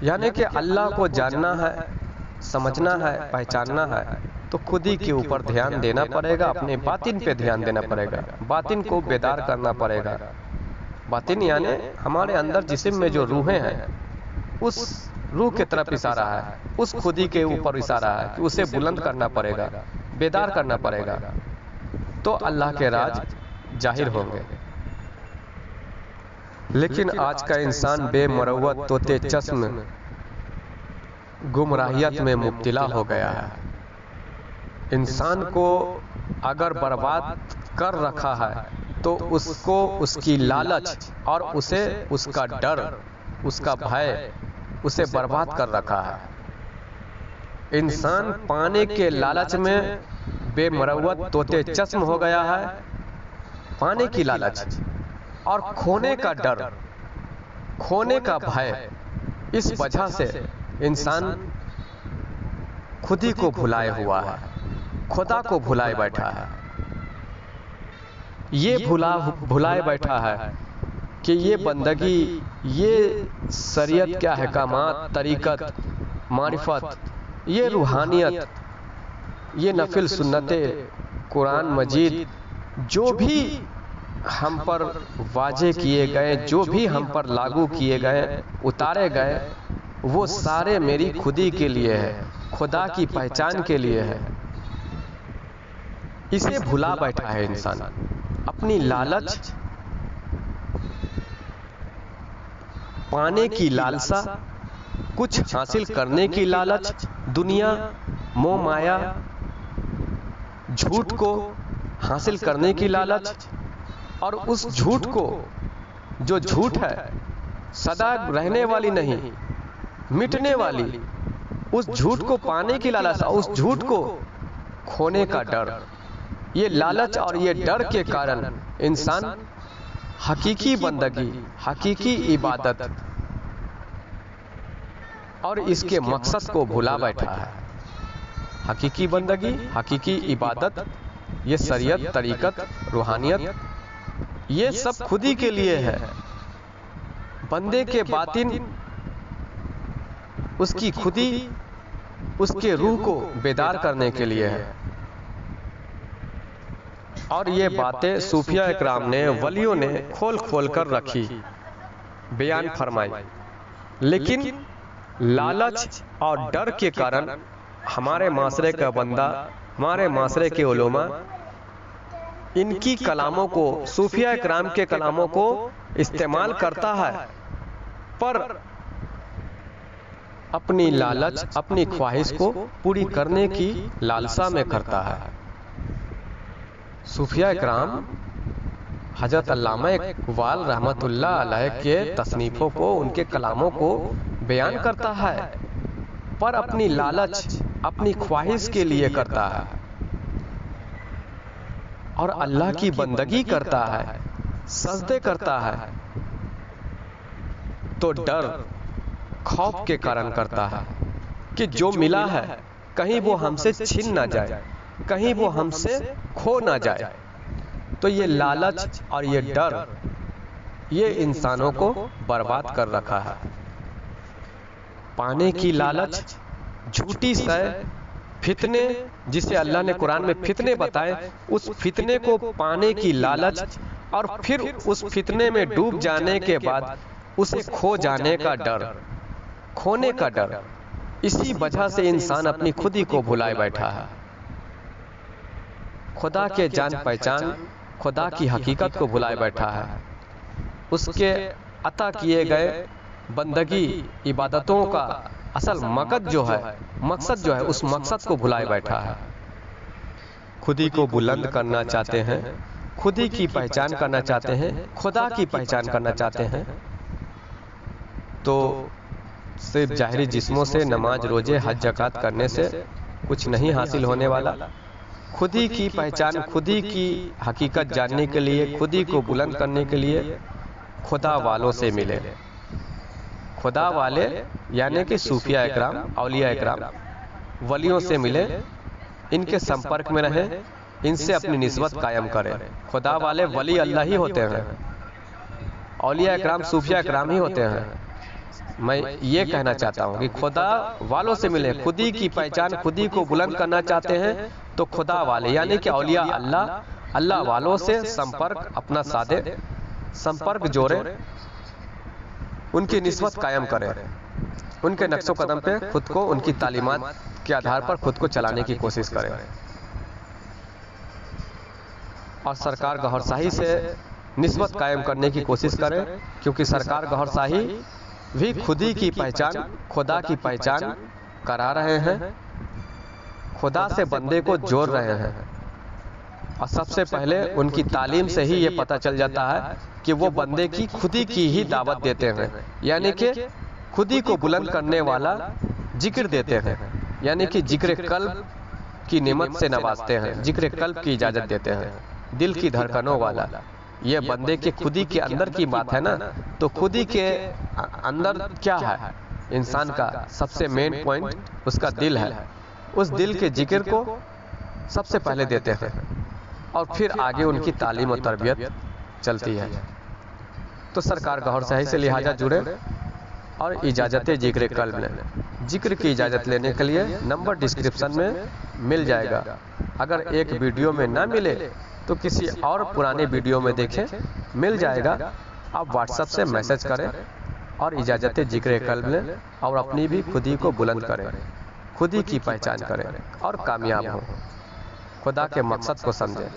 यानी कि अल्लाह को जानना है, समझना है, पहचानना है तो खुद ही के ऊपर ध्यान देना पड़ेगा, अपने बातिन पे ध्यान देना पड़ेगा, बातिन को बेदार करना पड़ेगा। बातिन यानी हमारे अंदर जिस्म में जो रूहें हैं, उस रूह की तरफ इशारा है, उस खुदी के ऊपर इशारा है कि उसे बुलंद करना पड़ेगा, बेदार करना पड़ेगा, तो अल्लाह के राज जाहिर होंगे। लेकिन आज का इंसान बेमरवत तोते चश्म गुमराहियत में मुब्तला हो गया है। इंसान को अगर बर्बाद कर रखा है तो उसको उसकी लालच और उसे उसका डर, उसका भय उसे बर्बाद कर रखा है। इंसान पाने के लालच में बेमरवत तोते चश्म हो गया है, पाने की लालच और खोने का डर, खोने का भय, इस वजह से इंसान खुद ही को भुलाए हुआ है, खुदा को भुलाए बैठा है। ये भुलाए बैठा है कि ये बंदगी, ये शरीयत क्या अहकामात, तरीक़त, मारिफत, ये रूहानियत, ये नफिल सुन्नतें, कुरान मजीद जो भी हम पर वाजे किए गए, जो भी हम पर लागू किए गए, उतारे गए, वो सारे मेरी खुदी के लिए है, खुदा की पहचान के लिए है। इसे भुला बैठा है इंसान, अपनी लालच, पाने की लालसा, कुछ हासिल करने की लालच, दुनिया, मोह माया, झूठ को हासिल करने की लालच, और उस झूठ को, जो झूठ है सदा रहने वाली नहीं, मिटने वाली, उस झूठ को पाने की लालच, उस झूठ को खोने का डर। ये लालच और ये डर के कारण इंसान हकीकी बंदगी, हकीकी इबादत और इसके मकसद को भुला बैठा है। हकीकी बंदगी, हकीकी इबादत, ये शरीयत, तरीक़त, रूहानियत, ये सब खुद ही के लिए है। बंदे के बातिन, उसकी खुदी, उसके रूह को बेदार करने के लिए है। और ये बातें सूफिया इकराम ने, वलियों ने खोल खोल कर रखी, बयान फरमाई। लेकिन लालच और डर के कारण हमारे माशरे का बंदा, हमारे माशरे के उलमा इनकी कलामों को, सूफिया इकराम के कलामों को इस्तेमाल करता है, पर अपनी लालच, अपनी ख्वाहिश को पूरी करने की लालसा में करता है। सूफिया इकराम हजरत अल्लामा इकबाल रहमतुल्लाह अलैह के तसनीफों को, उनके कलामों को बयान करता है, पर अपनी लालच, अपनी ख्वाहिश के लिए करता है, और अल्लाह की बंदगी करता है, सजदे करता है, तो डर, खौफ के कारण करता है कि जो मिला है कहीं वो हमसे छिन ना जाए, कहीं वो हमसे खो ना जाए। तो ये लालच और ये डर, ये इंसानों को बर्बाद कर रखा है। पाने की लालच, झूठी सै, फितने, जिसे अल्लाह ने कुरान में फितने बताए, उस फितने को पाने की लालच, और फिर उस फितने में डूब जाने के बाद उसे खो जाने का डर, खोने का डर। इसी वजह से इंसान अपनी खुदी को भुलाए बैठा है। खुदा के जान पहचान, खुदा की हकीकत को भुलाए बैठा है। उसके अता किए गए बंदगी, इबादतों का असल मकसद जो है, उस मकसद को भुलाए बैठा है। खुदी को बुलंद करना चाहते हैं, खुदी की पहचान करना चाहते हैं, खुदा की पहचान करना चाहते हैं, तो सिर्फ जाहिरी जिस्मों से, नमाज, रोजे, हज, ज़कात करने से कुछ नहीं हासिल होने वाला। खुदी की पहचान, खुदी की हकीकत जानने के लिए, खुदी को बुलंद करने के लिए खुदा वालों से मिले। खुदा वाले यानी कि सूफिया इकराम, औलिया इकराम, वलियों से मिले, इनके संपर्क में रहें, इनसे अपनी निस्बत कायम करें। खुदा वाले वली अल्लाह ही होते हैं, औलिया इकराम सूफिया इकराम ही होते हैं। मैं ये कहना चाहता हूँ कि खुदा वालों से मिले, खुदी की पहचान, खुदी को बुलंद करना चाहते हैं तो खुदा वाले यानी कि औलिया अल्लाह, अल्लाह वालों से संपर्क अपना साधे, संपर्क जोड़े, उनकी निस्बत कायम करें, उनके नक्शो कदम पे खुद को, उनकी तालीमात के आधार पर खुद को चलाने की कोशिश करें। और सरकार गौहरशाही से निस्बत कायम करने की कोशिश करें, क्योंकि सरकार गौहरशाही भी खुदी की पहचान, खुदा की पहचान करा रहे हैं, खुदा से बंदे को जोड़ रहे हैं। और सबसे पहले उनकी तालीम से ही ये पता चल जाता है कि वो बंदे की खुदी की ही दावत देते हैं, यानी कि खुदी को बुलंद करने वाला जिक्र देते हैं, यानी कि जिक्र कल्ब की नेमत से नवाजते हैं, जिक्र कल्ब की इजाजत देते हैं, दिल की धड़कनों वाला। ये बंदे के खुदी के अंदर की बात है ना, तो खुदी के अंदर क्या है, इंसान का सबसे मेन पॉइंट उसका दिल है। उस दिल के जिक्र को सबसे पहले देते हैं और फिर आगे उनकी तालीम और तरबियत चलती है। तो सरकार गौहरशाही से लिहाजा जुड़े और इजाज़त जिक्र कल्ब लें। जिक्र की इजाज़त लेने के लिए नंबर डिस्क्रिप्शन में मिल जाएगा। अगर एक वीडियो में ना मिले तो किसी और पुराने वीडियो में देखें, मिल जाएगा। आप व्हाट्सएप से मैसेज करें और इजाज़त जिक्र कल्ब लें और अपनी भी खुदी को बुलंद करें, खुदी की पहचान करें और कामयाब हों, खुदा के मकसद को समझें।